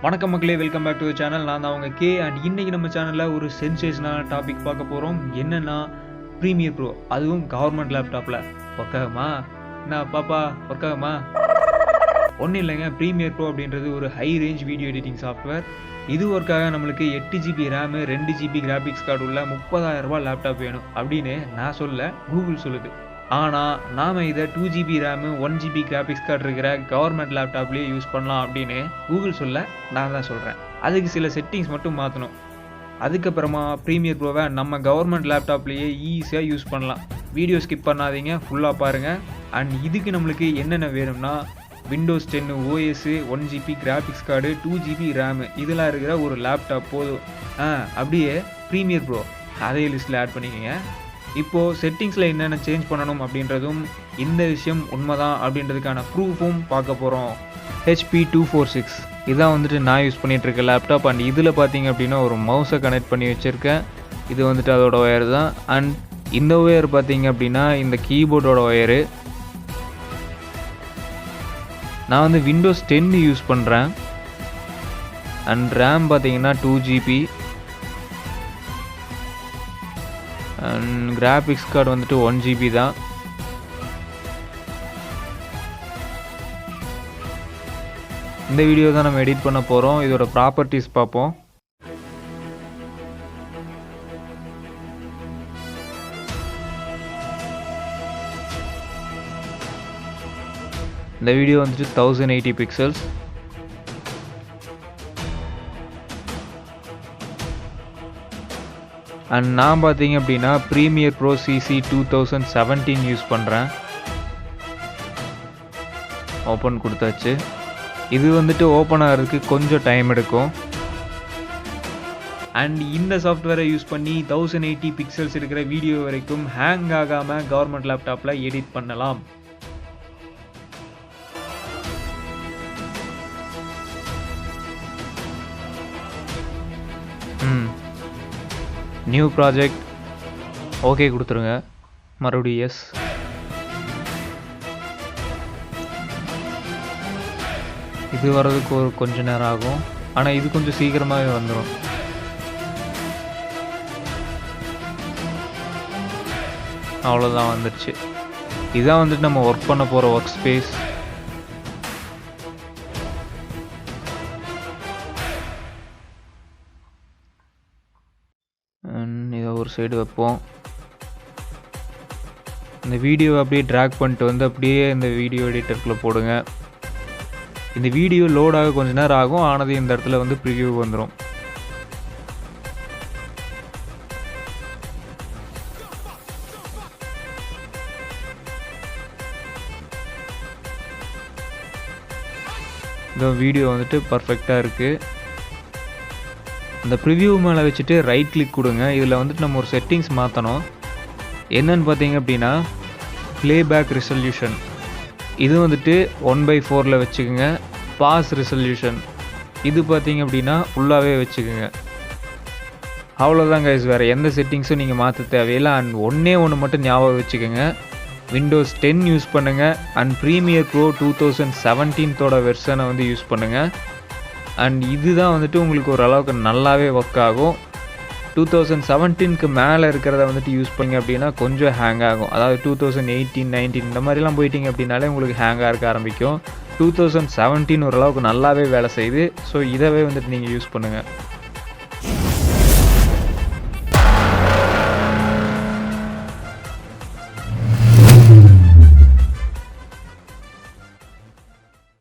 வணக்கம் மக்களே, welcome back to the channel. நான் தான் உங்க கே. அண்ட் இன்னைக்கு நம்ம சேனலில் ஒரு சென்சேஷனான டாபிக் பார்க்க போகிறோம். என்னென்னா ப்ரீமியர் ப்ரோ, அதுவும் கவர்மெண்ட் லேப்டாப்பில் ஒர்க் ஆகுமா? என்ன பாப்பா ஒர்க் ஆகுமா? ஒன்றும் இல்லைங்க. ப்ரீமியர் ப்ரோ அப்படின்றது ஒரு high range video editing software. இது ஒர்க்காக நம்மளுக்கு 8 GB RAM 2 GB graphics card உள்ள 30,000 ரூபாய் லேப்டாப் வேணும் அப்படின்னு நான் சொல்ல, கூகுள் சொல்லுது. ஆனால் நாம் இதை 2 GB RAM 1 GB graphics card இருக்கிற கவர்மெண்ட் லேப்டாப்லேயே யூஸ் பண்ணலாம் அப்படின்னு கூகுள் சொல்ல நான் தான் சொல்கிறேன். அதுக்கு சில செட்டிங்ஸ் மட்டும் மாற்றணும். அதுக்கப்புறமா ப்ரீமியர் ப்ரோவை நம்ம கவர்மெண்ட் லேப்டாப்லேயே ஈஸியாக யூஸ் பண்ணலாம். வீடியோ ஸ்கிப் பண்ணாதீங்க, ஃபுல்லாக பாருங்கள். அண்ட் இதுக்கு நம்மளுக்கு என்னென்ன வேணும்னா Windows 10 OS 1 GB graphics card 2 GB RAM இதெல்லாம் இருக்கிற ஒரு லேப்டாப் போதும். அப்படியே ப்ரீமியர் ப்ரோ அதே லிஸ்ட்டில் ஆட் பண்ணிக்கோங்க. இப்போது செட்டிங்ஸில் என்னென்ன சேஞ்ச் பண்ணணும் அப்படின்றதும் இந்த விஷயம் உண்மைதான் அப்படின்றதுக்கான ப்ரூஃபும் பார்க்க போகிறோம். HP 246 இதான் வந்துட்டு நான் யூஸ் பண்ணிகிட்ருக்க லேப்டாப். அண்ட் இதில் பார்த்தீங்க அப்படின்னா ஒரு மவுஸை கனெக்ட் பண்ணி வச்சுருக்கேன். இது வந்துட்டு அதோட ஒயர் தான். அண்ட் இந்த ஒயர் பார்த்தீங்க அப்படின்னா இந்த கீபோர்டோட ஒயரு. நான் வந்து விண்டோஸ் 10 யூஸ் பண்ணுறேன். அண்ட் ரேம் பார்த்தீங்கன்னா 2 GB. அண்ட் கிராஃபிக்ஸ் கார்டு வந்துட்டு 1 GB தான். இந்த வீடியோ தான் நம்ம எடிட் பண்ண போகிறோம். இதோட ப்ராப்பர்ட்டிஸ் பார்ப்போம். இந்த வீடியோ வந்துட்டு 1080 பிக்சல்ஸ். அண்ட் நான் பார்த்தீங்க அப்படின்னா ப்ரீமியர் ப்ரோ CC 2017 யூஸ் பண்ணுறேன். ஓப்பன் கொடுத்தாச்சு. இது வந்துட்டு ஓப்பன் ஆகிறதுக்கு கொஞ்சம் டைம் எடுக்கும். அண்ட் இந்த சாஃப்ட்வேரை யூஸ் பண்ணி 1080 பிக்சல்ஸ் இருக்கிற வீடியோ வரைக்கும் ஹேங் ஆகாமல் கவர்மெண்ட் லேப்டாப்பில் எடிட் பண்ணலாம். நியூ ப்ராஜெக்ட் ஓகே கொடுத்துருங்க. மறுபடியும் எஸ். இது வர்றதுக்கு ஒரு கொஞ்ச நேரம் ஆகும். ஆனால் இது கொஞ்சம் சீக்கிரமாகவே வந்துடும். அவ்வளோதான், வந்துடுச்சு. இதான் வந்துட்டு நம்ம ஒர்க் பண்ண போகிற ஒர்க் ஸ்பேஸ். இதை ஒரு சைடு வைப்போம். இந்த வீடியோவை அப்படியே ட்ராக் பண்ணிட்டு வந்து அப்படியே இந்த வீடியோ எடிட்டருக்குள்ளே போடுங்க. இந்த வீடியோ லோடாக கொஞ்ச நேரம் ஆகும். ஆனது இந்த இடத்துல வந்து ப்ரிவ்யூ வந்துடும். இந்த வீடியோ வந்துட்டு பர்ஃபெக்டாக இருக்குது. இந்த ப்ரிவ்யூ மேலே வச்சுட்டு ரைட் கிளிக் கொடுங்க. இதில் வந்துட்டு நம்ம ஒரு செட்டிங்ஸ் மாற்றணும். என்னன்னு பார்த்தீங்க அப்படின்னா ப்ளேபேக் ரெசல்யூஷன் இது வந்துட்டு 1/4 வச்சுக்கோங்க. பாஸ் ரெசல்யூஷன் இது பார்த்தீங்க அப்படின்னா ஃபுல்லாகவே வச்சுக்கோங்க. அவ்வளோதான் கைஸ், வேறு எந்த செட்டிங்ஸும் நீங்கள் மாற்ற தேவையில்லை. அண்ட் ஒன்று மட்டும் ஞாபகம் வச்சுக்கோங்க, விண்டோஸ் 10 யூஸ் பண்ணுங்கள். அண்ட் ப்ரீமியர் ப்ரோ 2017 வெர்ஷனை வந்து யூஸ் பண்ணுங்கள். அண்ட் இதுதான் வந்துட்டு உங்களுக்கு ஓரளவுக்கு நல்லாவே ஒர்க் ஆகும். 2017க்கு மேலே இருக்கிறத வந்துட்டு யூஸ் பண்ணிங்க அப்படின்னா கொஞ்சம் ஹேங் ஆகும். அதாவது 2018, 19 இந்த மாதிரிலாம் போயிட்டீங்க அப்படின்னாலே உங்களுக்கு ஹேங்காக இருக்க ஆரம்பிக்கும். 2017 ஓரளவுக்கு நல்லாவே வேலை செய்யுது. ஸோ இதவே வந்துட்டு நீங்கள் யூஸ் பண்ணுங்கள்.